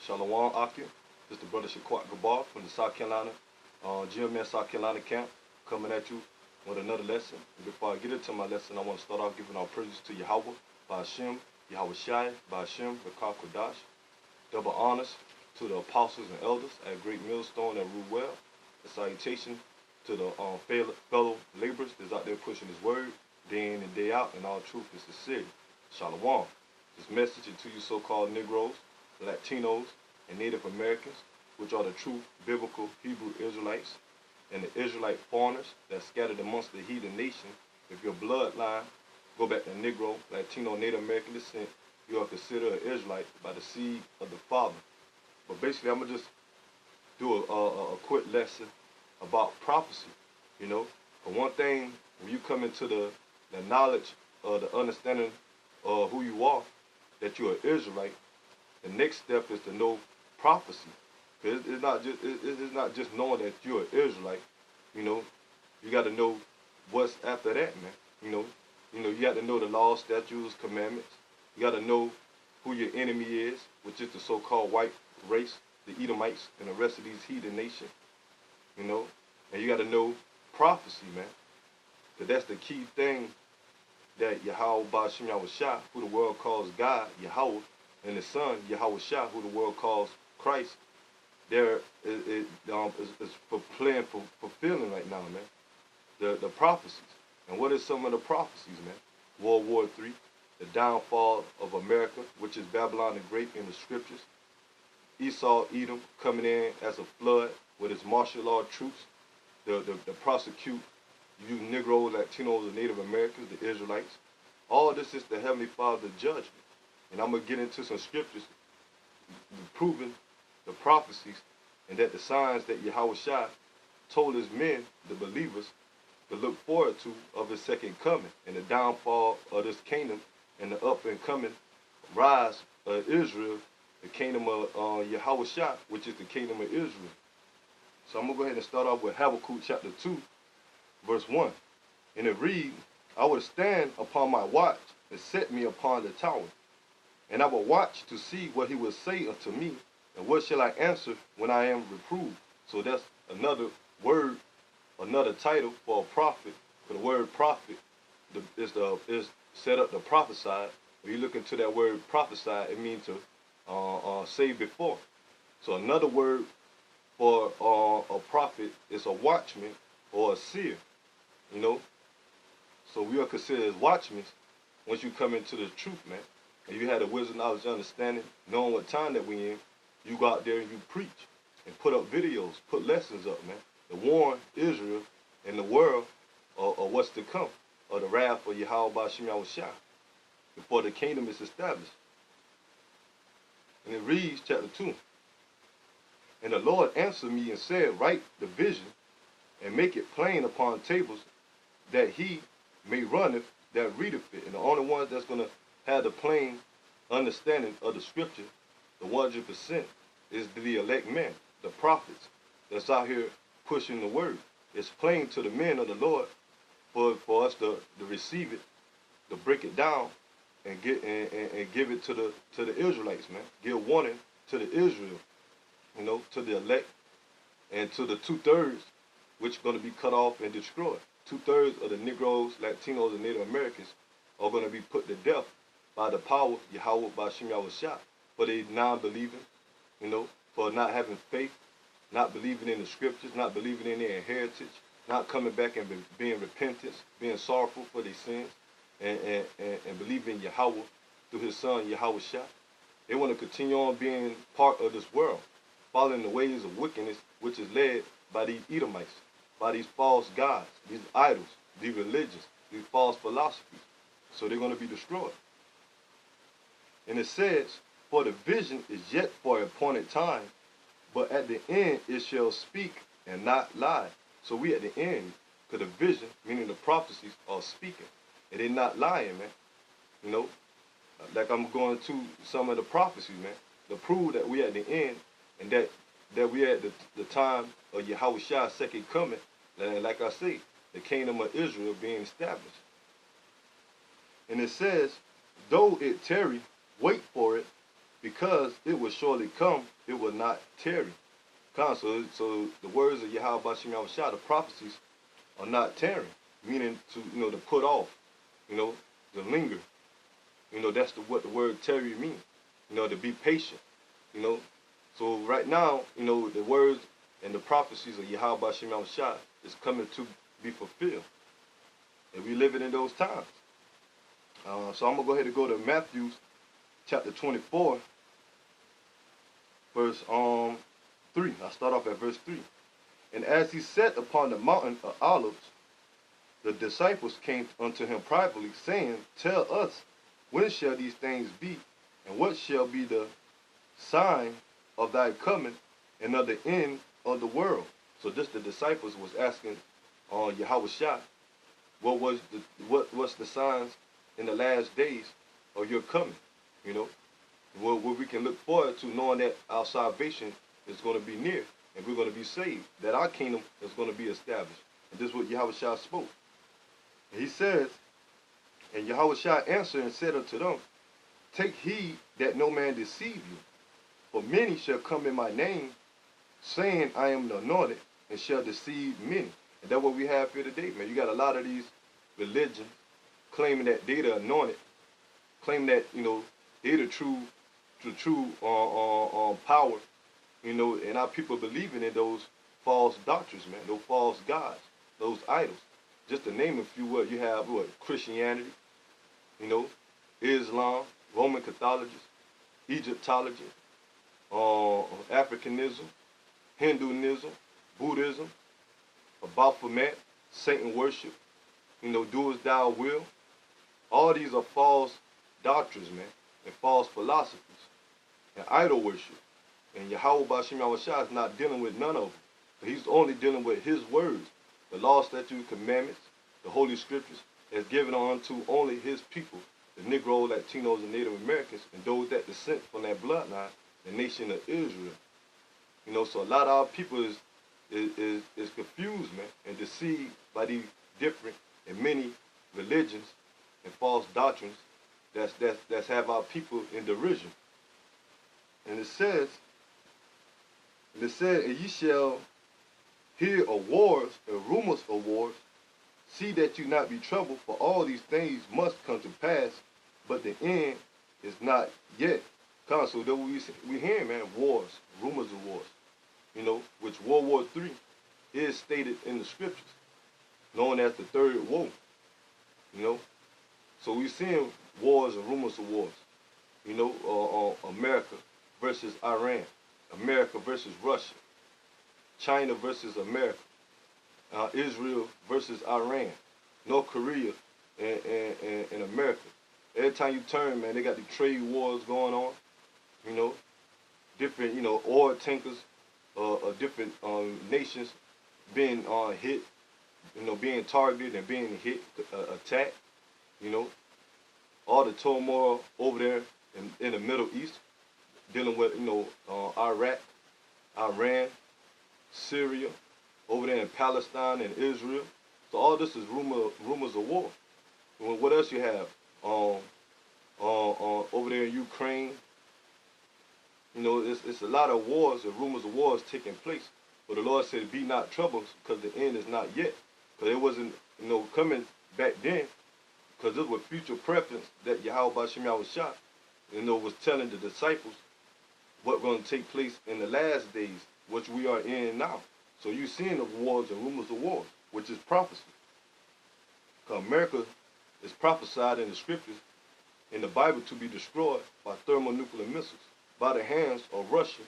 Shalom Akim. This is the brother Shaquat Gabar from the South Carolina, GMS South Carolina camp, coming at you with another lesson. And before I get into my lesson, I want to start off giving our praises to Yahweh, Ba'ashem, Yahweh Shai, Ba'ashem, Rakah Kodash. Double honors to the apostles and elders at Great Millstone and Ruwell. A salutation to the fellow laborers that's out there pushing his word day in and day out, and all truth is sincere. Shalom. This message is to you so-called Negroes, Latinos, and Native Americans, which are the true biblical Hebrew Israelites, and the Israelite foreigners that scattered amongst the heathen nation. If your bloodline go back to Negro, Latino, Native American descent, you are considered an Israelite by the seed of the Father. But basically, I'm going to just do a quick lesson about prophecy. You know, for one thing, when you come into the knowledge or the understanding of who you are, that you're an Israelite, the next step is to know prophecy. Because it's not just knowing that you're an Israelite. You know, you got to know what's after that, man. You know, you got to know the laws, statutes, commandments. You got to know who your enemy is, which is the so-called white race, the Edomites, and the rest of these heathen nations. You know, and you got to know prophecy, man. Because that's the key thing that Yahweh Ba'ashem Yahweh Shai, who the world calls God, Yahweh, and the Son, Yahweh Shai, who the world calls Christ, there is fulfilling right now, man. The prophecies. And what is some of the prophecies, man? World War III, the downfall of America, which is Babylon the Great in the scriptures. Esau, Edom, coming in as a flood with his martial law troops, the prosecute you Negroes, Latinos, and Native Americans, the Israelites. All this is the Heavenly Father's judgment. And I'm going to get into some scriptures proving the prophecies and that the signs that Yahweh Shai told his men, the believers, to look forward to of his second coming and the downfall of this kingdom and the up and coming rise of Israel, the kingdom of Yahweh Shai, which is the kingdom of Israel. So I'm going to go ahead and start off with Habakkuk chapter 2, verse 1. And it reads, I will stand upon my watch and set me upon the tower. And I will watch to see what he will say unto me, and what shall I answer when I am reproved. So that's another word, another title for a prophet. For the word prophet is set up to prophesy. When you look into that word prophesy, it means to say before. So another word for a prophet is a watchman or a seer. You know, so we are considered as watchmen once you come into the truth, man. And you had the wisdom, knowledge, understanding, knowing what time that we in. You go out there and you preach and put up videos, put lessons up, man, to warn Israel and the world of what's to come, of the wrath of Yahweh Ba'ashem Yahweh Shai, before the kingdom is established. And it reads, chapter 2. And the Lord answered me and said, write the vision and make it plain upon tables, that he may runneth that readeth it. And the only ones that's going to have the plain understanding of the scripture, the 100%, is the elect men, the prophets that's out here pushing the word. It's plain to the men of the Lord for us to receive it, to break it down, and give it to the Israelites, man. Give warning to the Israel, you know, to the elect, and to the 2/3, which are going to be cut off and destroyed. 2/3 of the Negroes, Latinos, and Native Americans are going to be put to death by the power of Yahweh Ba'ashem Yahweh Shai, for they non-believing, you know, for not having faith, not believing in the scriptures, not believing in their heritage, not coming back and being repentant, being sorrowful for their sins, and believing in Yahweh through his son Yahweh Shai. They want to continue on being part of this world, following the ways of wickedness, which is led by these Edomites, by these false gods, these idols, these religions, these false philosophies. So they're going to be destroyed. And it says, for the vision is yet for an appointed time, but at the end it shall speak and not lie. So we at the end, because the vision, meaning the prophecies, are speaking. And they're not lying, man. You know, like I'm going to some of the prophecies, man, to prove that we at the end, and that we at the time of Yahweh Shai's second coming, and like I say, the kingdom of Israel being established. And it says, though it tarry, wait for it, because it will surely come, it will not tarry. So the words of Yahweh Bashim Yahushua, the prophecies, are not tarrying, meaning to to put off, to linger. That's what the word tarry means. To be patient. So right now, the words and the prophecies of Yahweh Bashim Yahushua is coming to be fulfilled, and we living in those times. So I'm gonna go ahead and go to Matthew chapter 24, verse 3. I start off at verse 3. And as he sat upon the mountain of Olives, the disciples came unto him privately, saying, Tell us, when shall these things be, and what shall be the sign of thy coming and of the end of the world? So just the disciples was asking Yahushua, what's the signs in the last days of your coming? What we can look forward to, knowing that our salvation is going to be near and we're going to be saved, that our kingdom is going to be established. And this is what Yahushua spoke. And he says, and Yahushua answered and said unto them, Take heed that no man deceive you, for many shall come in my name, saying, I am the anointed, and shall deceive many. And that's what we have here today, man. You got a lot of these religions claiming that they the anointed, claiming that, they the true power, and our people believing in those false doctrines, man, those false gods, those idols. Just to name a few, you have Christianity, Islam, Roman Catholicism, Egyptology, Africanism, Hinduism, Buddhism, Baphomet, Satan worship, do as thou will. All these are false doctrines, man, and false philosophies, and idol worship. And Yahweh Bashim Yahushua is not dealing with none of them. But he's only dealing with his words. The law, statutes, commandments, the Holy Scriptures, is given unto only his people, the Negro, Latinos, and Native Americans, and those that descend from that bloodline, the nation of Israel. So a lot of our people is confused, man, and deceived by these different and many religions and false doctrines that's have our people in derision. And it says, and ye shall hear of wars and rumors of wars. See that you not be troubled, for all these things must come to pass, but the end is not yet. So that we hear, man, wars, rumors of wars, which World War III is stated in the scriptures, known as the third woe, So we're seeing wars and rumors of wars, America versus Iran, America versus Russia, China versus America, Israel versus Iran, North Korea and America. Every time you turn, man, they got the trade wars going on, different, oil tankers of different nations being hit, being targeted and being hit, attacked, all the turmoil over there in the Middle East, dealing with, Iraq, Iran, Syria, over there in Palestine and Israel. So all this is rumors of war. What else you have? Over there in Ukraine, it's a lot of wars and rumors of wars taking place. But the Lord said, be not troubled, because the end is not yet. Because it wasn't, coming back then, because this was future preference that Yahweh Bashim Yahushua, was telling the disciples what's going to take place in the last days, which we are in now. So you're seeing of wars and rumors of wars, which is prophecy. Because America is prophesied in the scriptures, in the Bible, to be destroyed by thermonuclear missiles by the hands of Russia,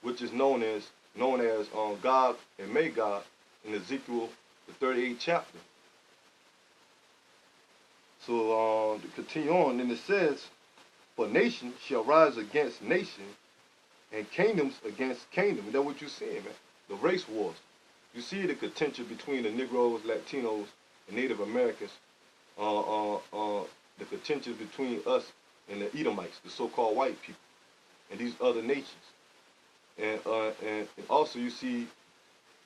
which is known as Gog and Magog in Ezekiel the 38th chapter. So to continue on, and it says, for nation shall rise against nation, and kingdoms against kingdom. And that's what you're seeing, man. The race wars. You see the contention between the Negroes, Latinos, and Native Americans. The contention between us and the Edomites, the so-called white people, and these other nations. And also you see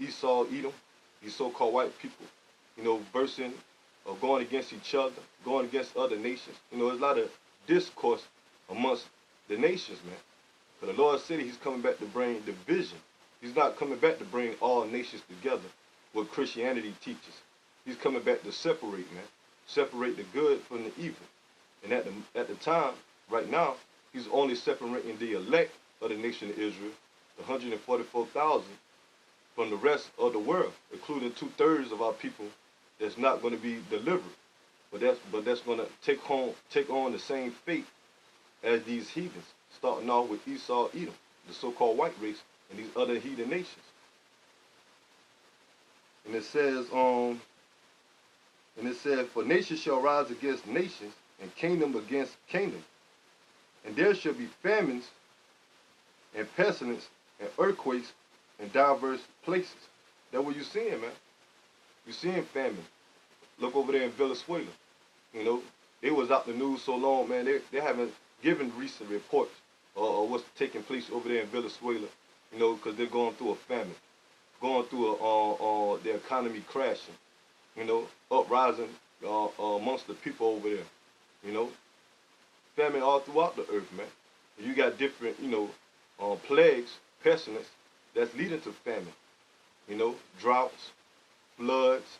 Esau, Edom, these so-called white people, versing or going against each other, going against other nations. There's a lot of discourse amongst the nations, man. But the Lord said he's coming back to bring division. He's not coming back to bring all nations together, what Christianity teaches. He's coming back to separate, man. Separate the good from the evil. And at the time, right now, he's only separating the elect of the nation of Israel, the 144,000, from the rest of the world, including 2/3 of our people that's not going to be delivered. But that's going to take on the same fate as these heathens, starting off with Esau, Edom, the so-called white race, and these other heathen nations. And it says, for nation shall rise against nations, and kingdom against kingdom. And there shall be famines, and pestilence, and earthquakes in diverse places. That's what you're seeing, man. You're seeing famine. Look over there in Venezuela. You know, they was out the news so long, man, they haven't given recent reports of what's taking place over there in Venezuela, you know, because they're going through a famine, going through their economy crashing, you know, uprising amongst the people over there, you know. Famine all throughout the earth, man. You got different, you know, plagues, pestilence that's leading to famine, you know, droughts, floods,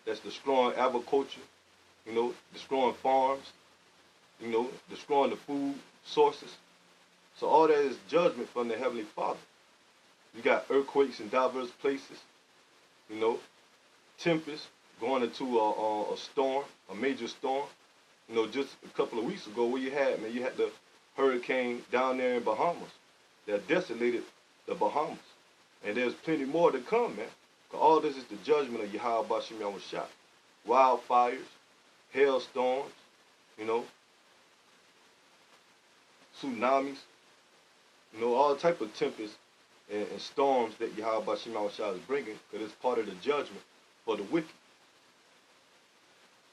that's destroying agriculture, you know, destroying farms, you know, destroying the food sources. So all that is judgment from the Heavenly Father. You got earthquakes in diverse places, you know, tempests going into a storm, a major storm. You know, just a couple of weeks ago, what you had, man, you had the hurricane down there in Bahamas that desolated the Bahamas. And there's plenty more to come, man. Because all this is the judgment of Yahweh Bashim Yahushua. Wildfires, hailstorms, you know, tsunamis, you know, all type of tempests and storms that Yahweh Bashim Yahushua is bringing, because it's part of the judgment for the wicked.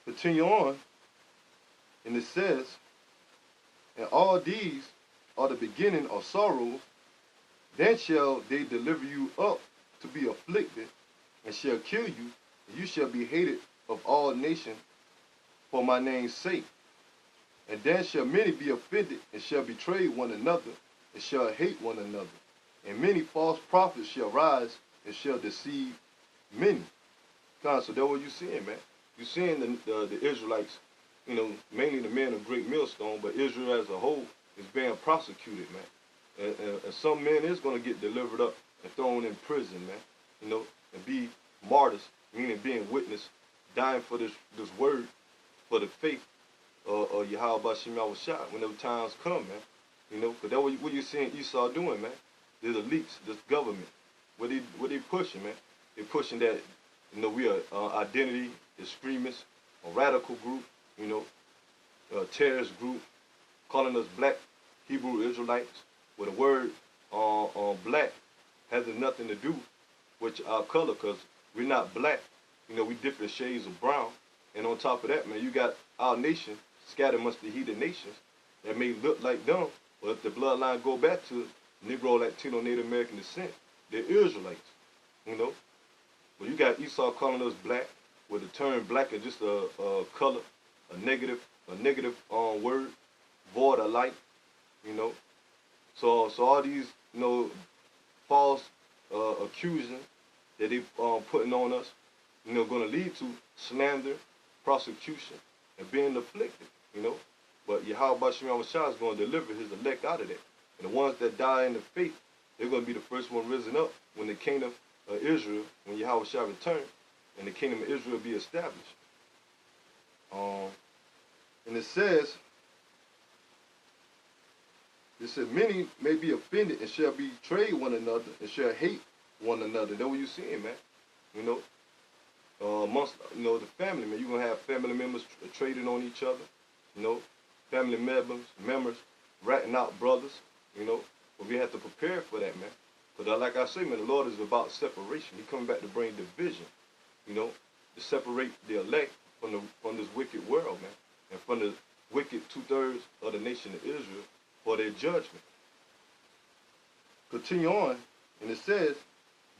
Continue on, and it says, and all these are the beginning of sorrows, then shall they deliver you up to be afflicted, and shall kill you, and you shall be hated of all nations for my name's sake. And then shall many be offended, and shall betray one another, and shall hate one another. And many false prophets shall rise, and shall deceive many. So that's what you're seeing, man. You're seeing the Israelites, you know, mainly the men of Great Millstone, but Israel as a whole is being prosecuted, man. And some men is going to get delivered up and thrown in prison, man, you know, and be martyrs, meaning being witness, dying for this word, for the faith of Yahweh Bashim Yahushua whenever times come, man. You know, because that's what you're seeing Esau doing, man. There's elites, this government. What they pushing, man? They're pushing that, you know, we are identity extremists, a radical group, you know, a terrorist group, calling us black Hebrew Israelites, where the word black has nothing to do with our color, because we're not black. You know, we different shades of brown. And on top of that, man, you got our nation scattered amongst the heathen nations that may look like them, but if the bloodline go back to Negro, Latino, Native American descent, they're Israelites, you know. But you got Esau calling us black, with the term black is just a color, a negative word, void of light, you know. So all these, you know, false accusing that they putting on us, you know, going to lead to slander, prosecution, and being afflicted, you know. But Yahweh Bashim Yahushua is going to deliver his elect out of that. And the ones that die in the faith, they're going to be the first one risen up when the kingdom of Israel, when Yahweh shall return, and the kingdom of Israel be established. And it says, many may be offended and shall betray one another and shall hate one another. That's what you're seeing, man. You know, amongst, you know, the family, man. You're going to have family members trading on each other, you know, family members ratting out brothers, you know. But we have to prepare for that, man. But like I say, man, the Lord is about separation. He's coming back to bring division, you know, to separate the elect from this wicked world, man, and from the wicked 2/3 of the nation of Israel for their judgment. Continue on, and it says,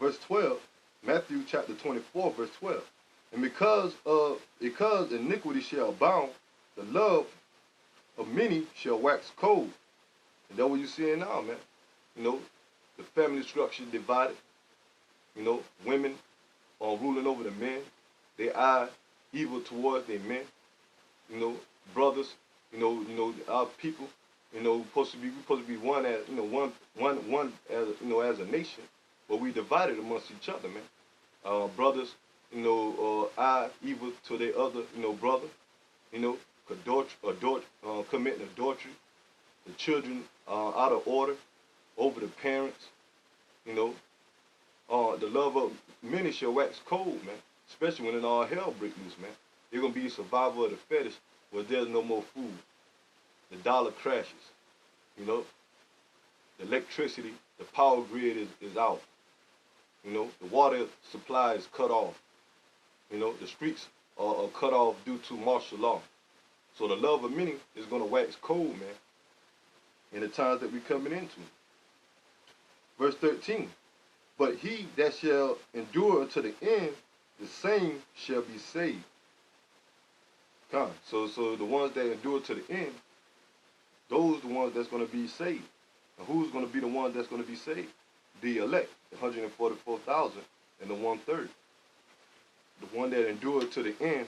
verse 12, Matthew chapter 24, verse 12. And because iniquity shall abound, the love of many shall wax cold. And that's what you're seeing now, man. You know, the family structure divided. You know, women are ruling over the men. They eye evil towards their men. You know, brothers. Our people. We supposed to be one as one as as a nation, but we divided amongst each other, man. Brothers, eye evil to their other, brother. Committing adultery. The children out of order over the parents. The love of many shall wax cold, man. Especially when it all hell break loose, man. They're gonna be a survival of the fetish where there's no more food. The dollar crashes. The electricity, the power grid is out. The water supply is cut off. The streets are cut off due to martial law. So the love of many is gonna wax cold, man, in the times that we're coming into. Verse 13. But he that shall endure unto the end, the same shall be saved. So the ones that endure to the end, those are the ones that's going to be saved. And who's going to be the ones that's going to be saved? The elect, the 144,000 and the 1/3. The one that endured to the end,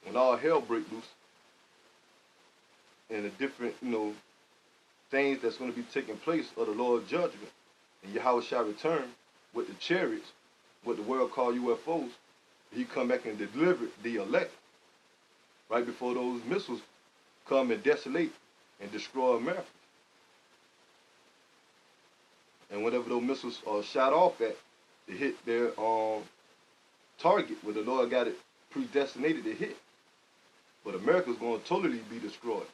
when all hell break loose, and the different, things that's going to be taking place of the Lord's judgment, and Yahweh shall return with the chariots, what the world call UFOs. He come back and deliver the elect right before those missiles come and desolate and destroy America. And whatever those missiles are shot off at, to hit their target where the Lord got it predestinated to hit. But America's going to totally be destroyed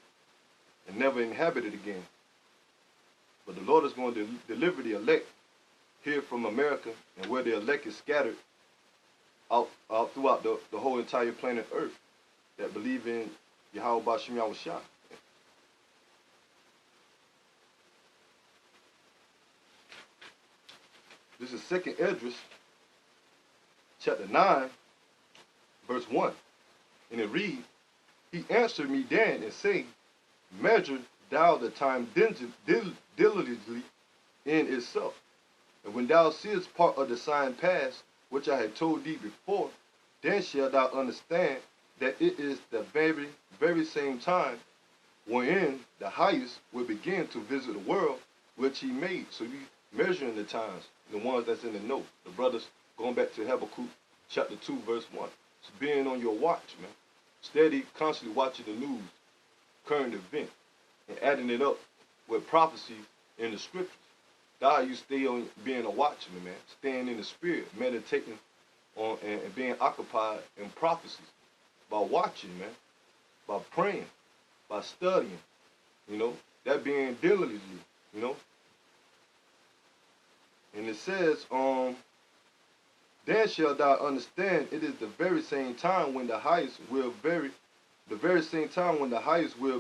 and never inhabited again. But the Lord is going to deliver the elect here from America, and where the elect is scattered out throughout the whole entire planet Earth that believe in Yahweh B'Shem Yahweh Shah. This is 2nd Esdras, chapter 9, verse 1. And it reads, He answered me then and said, Measure thou the time diligently in itself. And when thou seest part of the sign pass, which I had told thee before, then shalt thou understand that it is the very, very same time wherein the highest will begin to visit the world which he made. So you measuring the times, the ones that's in the know. The brothers, going back to Habakkuk chapter 2, verse 1. It's being on your watch, man. Steady, constantly watching the news, current event, and adding it up with prophecies in the scriptures. That's how you stay on being a watchman, man. Staying in the spirit, meditating on and being occupied in prophecies. By watching, man. By praying. By studying. That being diligently, And it says, Then shalt thou understand it is the very same time when the highest will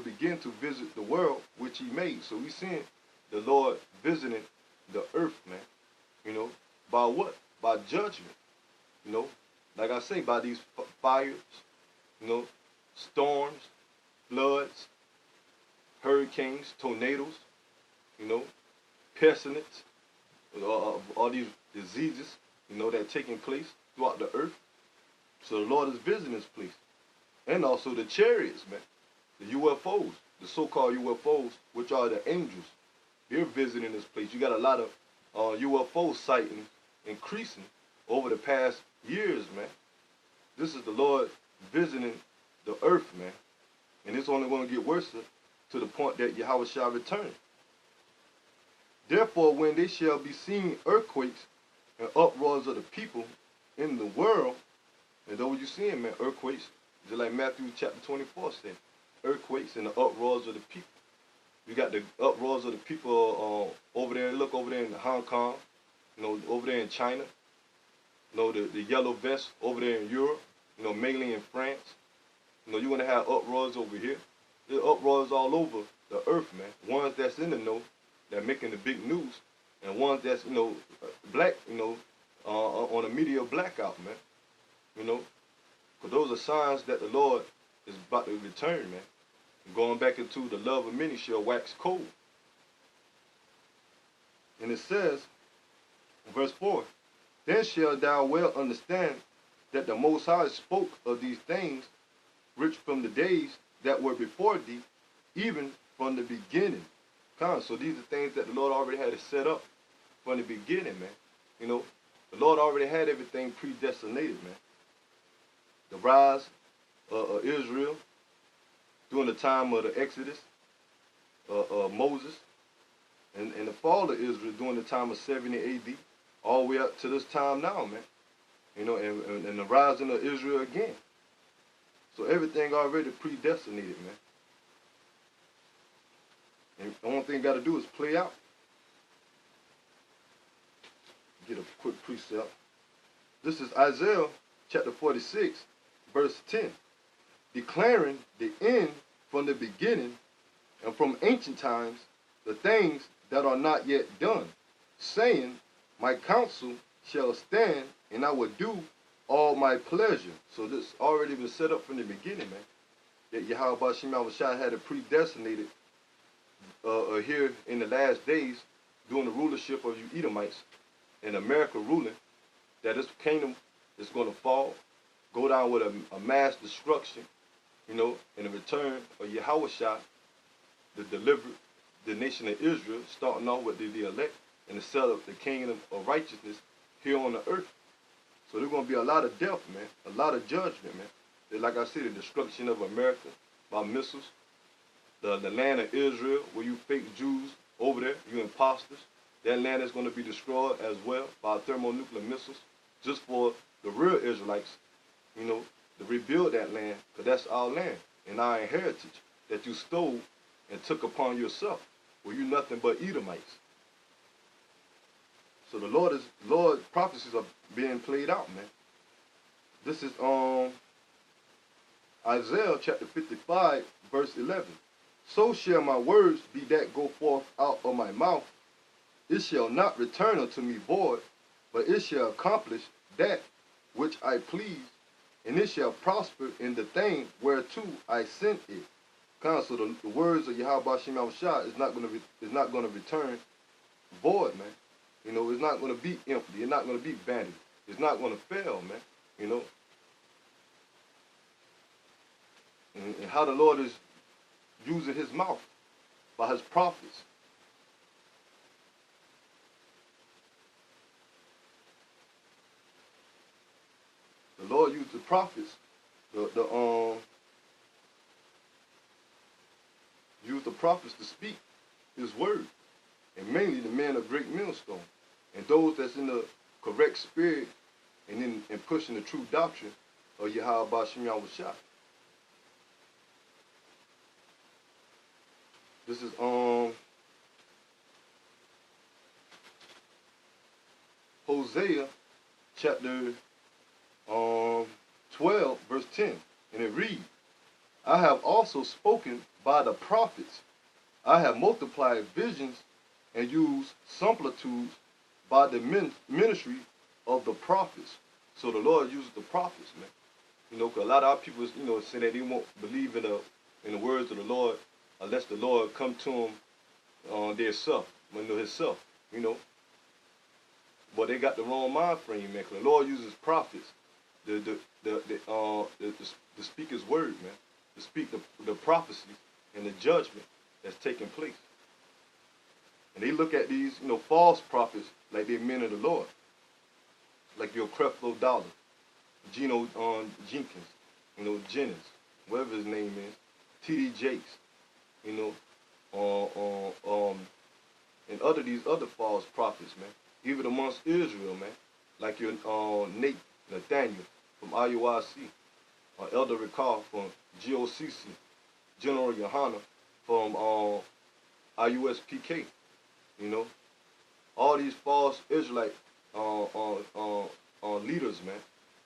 begin to visit the world which he made. So we seeing the Lord visiting the earth, man. By what? By judgment. Like I say, by these fires, storms, floods, hurricanes, tornadoes, pestilence, all these diseases, that are taking place throughout the earth. So the Lord is visiting this place. And also the chariots, man. The UFOs, the so-called UFOs, which are the angels. They're visiting this place. You got a lot of UFO sightings increasing over the past years, man. This is the Lord visiting the earth, man. And it's only going to get worse to the point that Yahweh shall return. Therefore, when they shall be seen earthquakes and uproars of the people in the world, and though you seeing, man, earthquakes, just like Matthew chapter 24 said, earthquakes and the uproars of the people. You got the uproars of the people over there. Look over there in Hong Kong, over there in China. The yellow vest over there in Europe. Mainly in France. You're gonna have uproars over here. There's uproars all over the earth, man. Ones that's in the know, that making the big news, and ones that's black, on a media blackout, man. Because those are signs that the Lord is about to return, man. Going back into the love of many shall wax cold. And it says, verse 4, then shalt thou well understand that the Most High spoke of these things which from the days that were before thee, even from the beginning. So these are things that the Lord already had it set up from the beginning, man. You know, the Lord already had everything predestinated, man. The rise of Israel during the time of the Exodus, Moses, and the fall of Israel during the time of 70 AD, all the way up to this time now, man. You know, and the rising of Israel again. So everything already predestinated, man. And the only thing you got to do is play out. Get a quick precept. This is Isaiah chapter 46, verse 10. Declaring the end from the beginning and from ancient times, the things that are not yet done, saying, my counsel shall stand, and I will do all my pleasure. So this already been set up from the beginning, man. That Yahweh Bashim Yahushua had it predestinated here in the last days during the rulership of you Edomites and America ruling, that this kingdom is going to fall, go down with a mass destruction, you know, in the return of Yahushua to deliver the nation of Israel, starting off with the elect, and to set up the kingdom of righteousness here on the earth. So there's going to be a lot of death, man, a lot of judgment, man. Like I said, the destruction of America by missiles, the land of Israel, where you fake Jews over there, you imposters, that land is going to be destroyed as well by thermonuclear missiles, just for the real Israelites, you know, to rebuild that land, because that's our land and our heritage that you stole and took upon yourself, where you nothing but Edomites. So the Lord prophecies are being played out, man. This is Isaiah chapter 55, verse 11. So shall my words be that go forth out of my mouth. It shall not return unto me void, but it shall accomplish that which I please, and it shall prosper in the thing whereto I sent it. So the words of Yahweh Bashim Yahushua is not going to return void, man. You know, it's not going to be empty. It's not going to be vanity. It's not going to fail, man. You know. And how the Lord is using his mouth by his prophets. The Lord used the prophets, used the prophets to speak his word. And mainly the men of Great Millstone. And those that's in the correct spirit and pushing the true doctrine of Yahweh Bashim Yahushua. This is Hosea chapter 12, verse 10. And it reads, I have also spoken by the prophets. I have multiplied visions and used similitudes by the ministry of the prophets. So the Lord uses the prophets, man. You know, because a lot of our people, you know, say that they won't believe in the words of the Lord unless the Lord come to them on their self, himself, you know. But they got the wrong mind frame, man. Because the Lord uses prophets to speak his word, man. To speak the prophecy and the judgment that's taking place. And they look at these, you know, false prophets like they're men of the Lord. Like your Creflo Dollar, Geno Jenkins, you know, Jennings, whatever his name is, T.D. Jakes, you know, and these other false prophets, man. Even amongst Israel, man. Like your Nate Nathaniel from IUIC, or Elder Ricard from GOCC, General Yohana from IUSPK. You know, all these false Israelite leaders, man,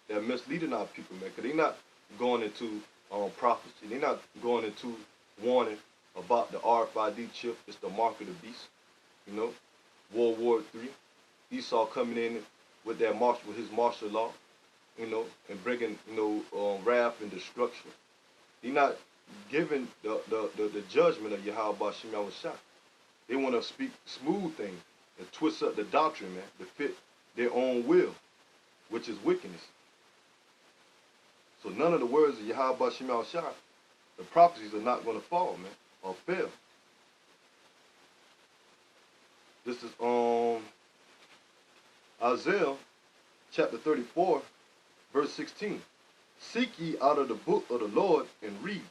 they're misleading our people, man, because they're not going into prophecy. They're not going into warning about the RFID chip. It's the mark of the beast. You know, World War III, Esau coming in with his martial law, you know, and bringing, you know, wrath and destruction. They're not giving the judgment of Yahweh Bashim Yahushua. They want to speak smooth things. and twist up the doctrine, man, to fit their own will, which is wickedness. So none of the words of Yahweh Shem Shah, the prophecies are not going to fall, man, or fail. This is Isaiah chapter 34, verse 16. Seek ye out of the book of the Lord and read.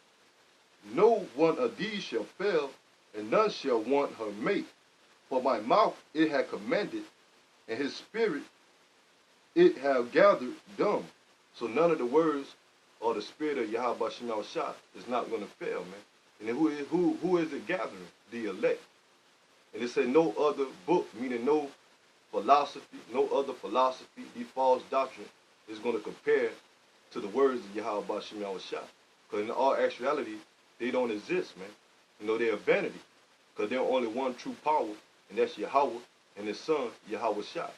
No one of these shall fail, and none shall want her mate. For my mouth it hath commanded, and his spirit it hath gathered dumb. So none of the words or the spirit of Yahweh Shem Shah is not going to fail, man. And then who is it gathering? The elect. And it said no other book, meaning no philosophy, no other philosophy, the false doctrine is going to compare to the words of Yahweh Shem Shah. Because in all actuality, they don't exist, man. You know, they're vanity. Because there's only one true power, and that's Yahweh and his son, Yahweh Shah,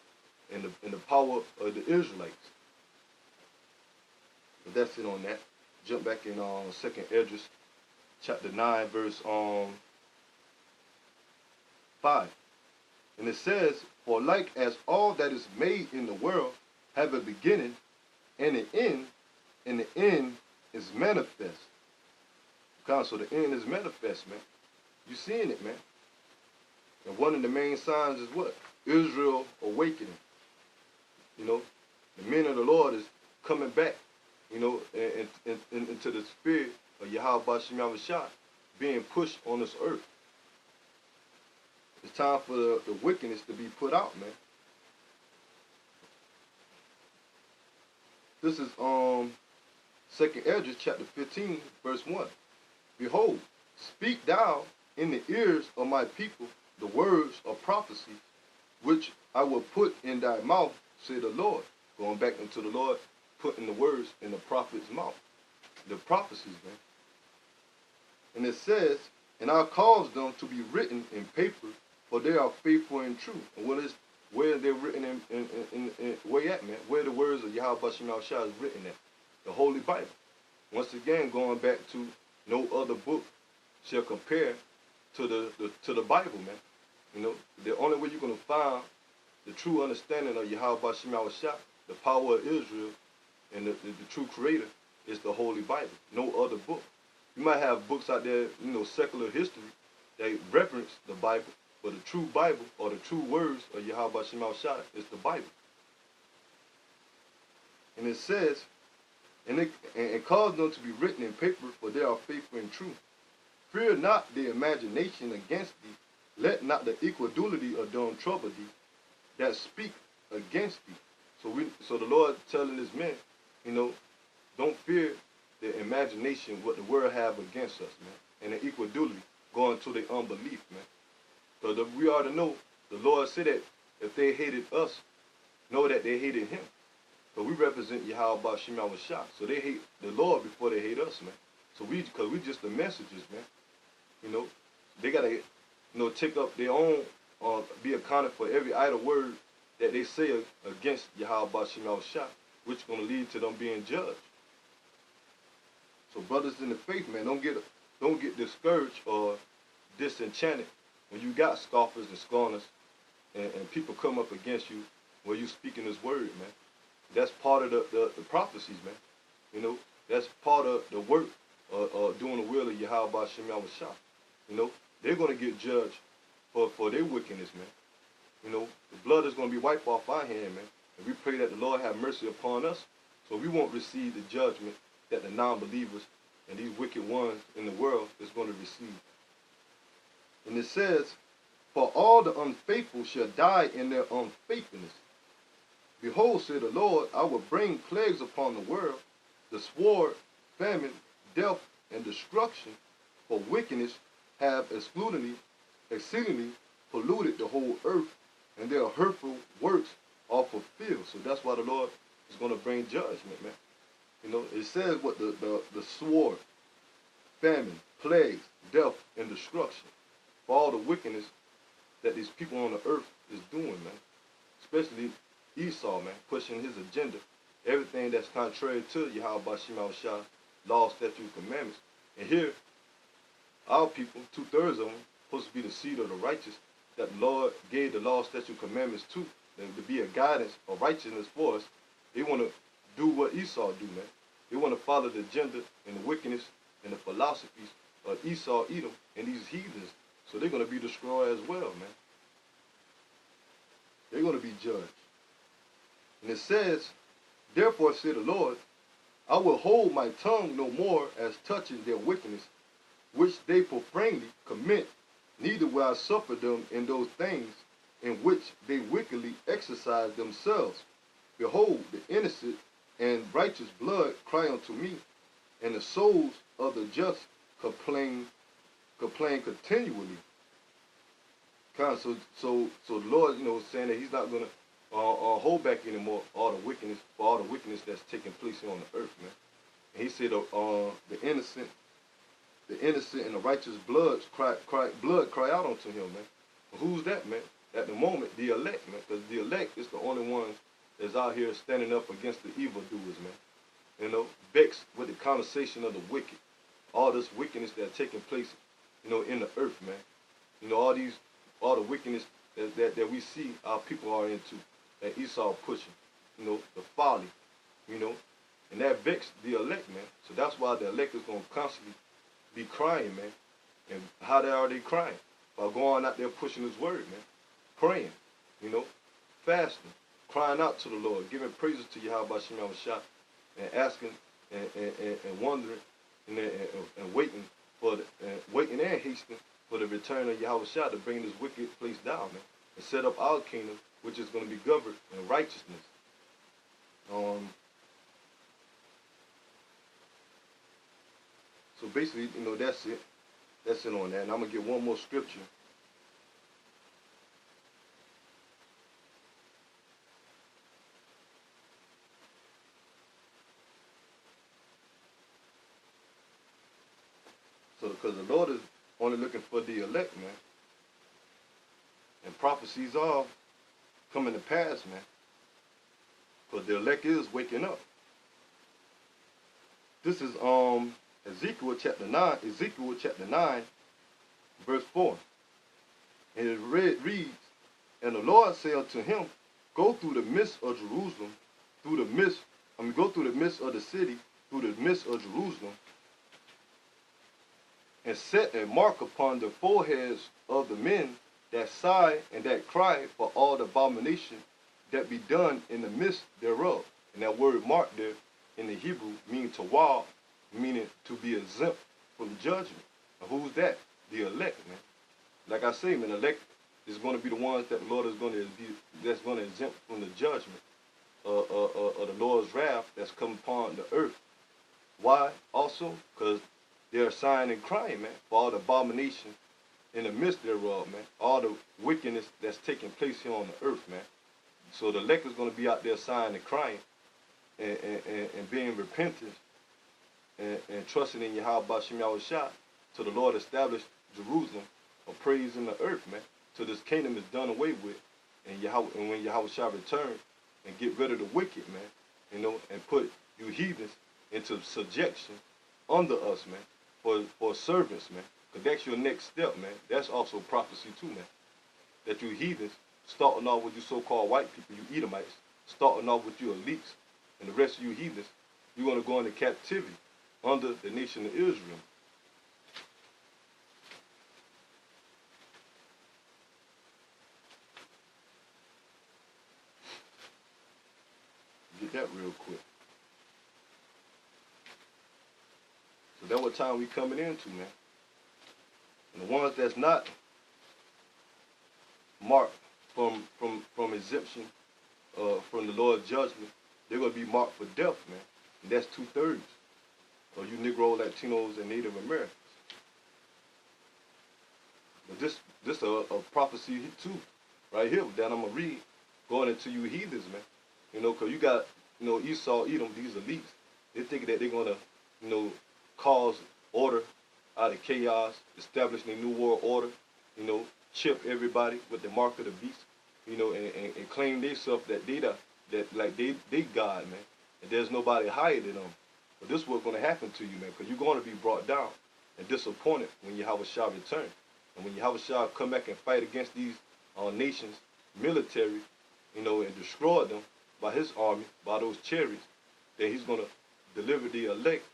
and the power of the Israelites. But that's it on that. Jump back in 2nd Esdras, chapter 9, verse 5. And it says, for like as all that is made in the world have a beginning and an end, and the end is manifest. So the end is manifest, man. You seeing it, man. And one of the main signs is what? Israel awakening. You know, the men of the Lord is coming back, you know, into the spirit of Yahweh Shem Shah being pushed on this earth. It's time for the wickedness to be put out, man. This is 2nd Esdras chapter 15, verse 1. Behold, speak thou in the ears of my people the words of prophecy, which I will put in thy mouth, said the Lord. Going back into the Lord, putting the words in the prophet's mouth. The prophecies, man. And it says, and I'll cause them to be written in paper, for they are faithful and true. And where they're written in where at, man? Where the words of Yahweh Shem Shah is written at? The Holy Bible. Once again, going back to no other book shall compare to the Bible, man. You know, the only way you're going to find the true understanding of Yahweh Shem Shah, the power of Israel, and the true creator is the Holy Bible. No other book. You might have books out there, you know, secular history, that reference the Bible, but the true Bible, or the true words of Yahweh Shem Shah, is the Bible. And it says, and cause them to be written in paper, for they are faithful and true. Fear not the imagination against thee, let not the equality of them trouble thee, that speak against thee. So the Lord telling his men, you know, don't fear the imagination, what the world have against us, man. And the equality going to their unbelief, man. Because we ought to know, the Lord said that if they hated us, know that they hated him. But we represent Yahweh Shem Shah. So they hate the Lord before they hate us, man. So because we just the messengers, man. You know, they got to, you know, take up their own, be accounted for every idle word that they say against Yahweh Shem Shah, which is going to lead to them being judged. So brothers in the faith, man, don't get discouraged or disenchanted when you got scoffers and scorners and people come up against you when you speaking this word, man. That's part of the prophecies, man. You know, that's part of the work of doing the will of Yahweh Shem Shah. You know, they're going to get judged for their wickedness, man. You know, the blood is going to be wiped off our hand, man. And we pray that the Lord have mercy upon us so we won't receive the judgment that the non-believers and these wicked ones in the world is going to receive. And it says, for all the unfaithful shall die in their unfaithfulness. Behold, said the Lord, I will bring plagues upon the world, the sword, famine, death, and destruction, for wickedness have exceedingly polluted the whole earth, and their hurtful works are fulfilled. So that's why the Lord is going to bring judgment, man. You know, it says what the sword, famine, plagues, death, and destruction, for all the wickedness that these people on the earth is doing, man. Especially Esau, man, pushing his agenda, everything that's contrary to Yahweh Shem Shah, law, statutes, commandments. And here, our people, 2/3 of them, supposed to be the seed of the righteous, that the Lord gave the law, statute, commandments to be a guidance or righteousness for us, they want to do what Esau do, man. They want to follow the agenda and the wickedness and the philosophies of Esau, Edom, and these heathens. So they're going to be destroyed as well, man. They're going to be judged. And it says, therefore said the Lord, I will hold my tongue no more as touching their wickedness, which they profanely commit, neither will I suffer them in those things in which they wickedly exercise themselves. Behold, the innocent and righteous blood cry unto me, and the souls of the just complain continually. So the Lord, is saying that He's not gonna hold back anymore all the wickedness that's taking place here on the earth, man. And He said, the innocent and the righteous blood cry out unto Him, man. But who's that, man? At the moment, the elect, man, because the elect is the only ones that's out here standing up against the evildoers, man. Vexed with the conversation of the wicked, all this wickedness that's taking place, in the earth, man. All the wickedness that we see our people are into, that Esau pushing, the folly, and that vexed the elect, man. So that's why the elect is going to constantly be crying, man. And how are they crying? By going out there pushing His word, man. Praying, fasting, crying out to the Lord, giving praises to Yahweh Shem Yahushua, and asking and wondering and waiting and hasting for the return of Yahweh Shah to bring this wicked place down, man, and set up our kingdom, which is going to be governed in righteousness. So basically, that's it. That's it on that. And I'm going to get one more scripture. So, because the Lord is only looking for the elect, man. And prophecies are coming to pass, man. Because the elect is waking up. This is Ezekiel chapter 9, verse 4. And it reads, and the Lord said unto him, go through the midst of Jerusalem, go through the midst of the city, through the midst of Jerusalem, and set a mark upon the foreheads of the men that sigh and that cry for all the abomination that be done in the midst thereof. And that word mark there in the Hebrew means to wow, meaning to be exempt from judgment. And who's that? The elect, man. Like I say, man, the elect is going to be the ones that the Lord is going to exempt from the judgment of the Lord's wrath that's come upon the earth. Why? Also, because they're sighing and crying, man, for all the abomination in the midst thereof, man. All the wickedness that's taking place here on the earth, man. So the elect is going to be out there sighing and crying and being repentant and trusting in Yahweh Shem Yahushua till the Lord established Jerusalem or praise in the earth, man. Till this kingdom is done away with. And when Yahweh shall return and get rid of the wicked, man, and put you heathens into subjection under us, man. For servants, man. Because that's your next step, man. That's also prophecy too, man. That you heathens, starting off with you so-called white people, you Edomites, starting off with you elites, and the rest of you heathens, you're going to go into captivity under the nation of Israel. Get that real quick. So that's what time we coming into, man. And the ones that's not marked from exemption from the Lord's judgment, they're going to be marked for death, man. And that's 2/3 of you Negro, Latinos, and Native Americans. But this a prophecy too, right here, that I'm going to read, going into you heathens, man. Because you got, Esau, Edom, these elites. They think that they're going to, cause order out of chaos, establishing a new world order, chip everybody with the mark of the beast, and claim themselves that they God, man. And there's nobody higher than them. But this is what's going to happen to you, man, because you're going to be brought down and disappointed when Yahweh shall return. And when Yahushua come back and fight against these nations, military, and destroy them by his army, by those chariots, then he's going to deliver the elect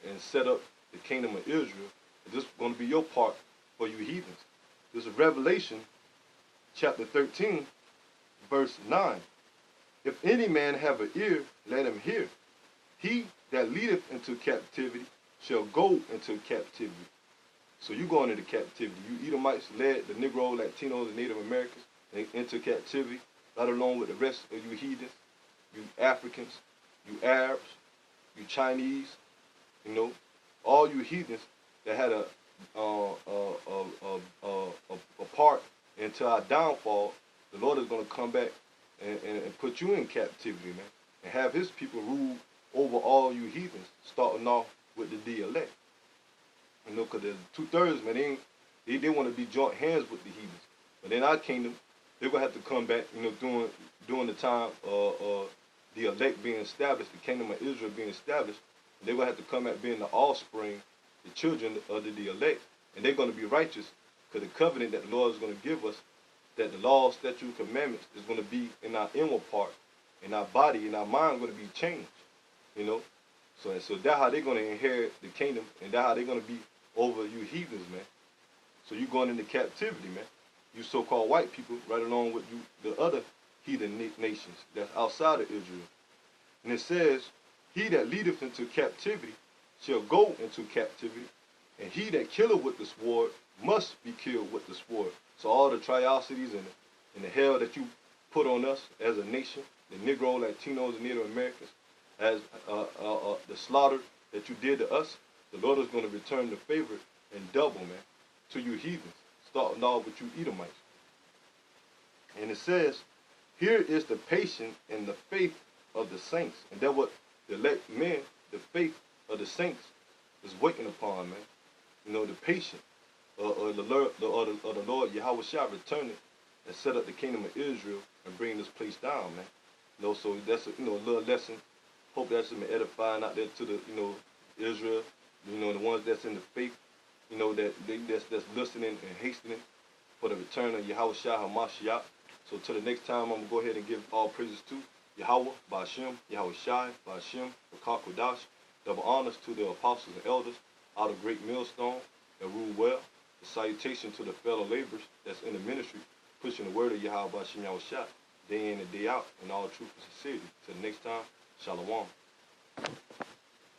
and set up the kingdom of Israel. And this is going to be your part for you heathens. This is Revelation chapter 13, verse 9. If any man have an ear, let him hear. He that leadeth into captivity shall go into captivity. So you going into captivity. You Edomites led the Negro, Latinos, and Native Americans into captivity, right along with the rest of you heathens, you Africans, you Arabs, you Chinese, all you heathens that had a part into our downfall. The Lord is going to come back and put you in captivity, man, and have his people rule over all you heathens, starting off with the elect. Because there's 2/3, man, they want to be joint hands with the heathens. But in our kingdom, they're going to have to come back, during the time the elect being established, the kingdom of Israel being established. They're going to have to come back being the offspring, the children of the elect. And they're going to be righteous because the covenant that the Lord is going to give us, that the law, statute, commandments is going to be in our inward part, in our body, in our mind, going to be changed, So that's how they're going to inherit the kingdom, and that's how they're going to be over you heathens, man. So you're going into captivity, man. You so-called white people, right along with you, the other heathen nations that's outside of Israel. And it says, he that leadeth into captivity shall go into captivity, and he that killeth with the sword must be killed with the sword. So all the triosities and the hell that you put on us as a nation, the Negro, Latinos, and Native Americans, as the slaughter that you did to us, the Lord is going to return the favor in double, man, to you heathens, starting off with you Edomites. And it says, here is the patience and the faith of the saints. And that's what the elect men, the faith of the saints, is waiting upon, man. The patience of the Lord Yahweh shall return it and set up the kingdom of Israel and bring this place down, man. So that's a little lesson. Hope that's some edifying out there to the Israel, the ones that's in the faith, that's listening and hastening for the return of Yahweh Shah HaMashiach. So till the next time, I'm gonna go ahead and give all praises to Yahweh, Ba'ashem, Yahweh Shai, Ba'ashem, Bakar Kodash. Double honors to the apostles and elders out of great millstone that rule well. The salutation to the fellow laborers that's in the ministry, pushing the word of Yahweh Ba'ashem Yahweh Shai, day in and day out, in all truth and sincerity. Till the next time, Shalom.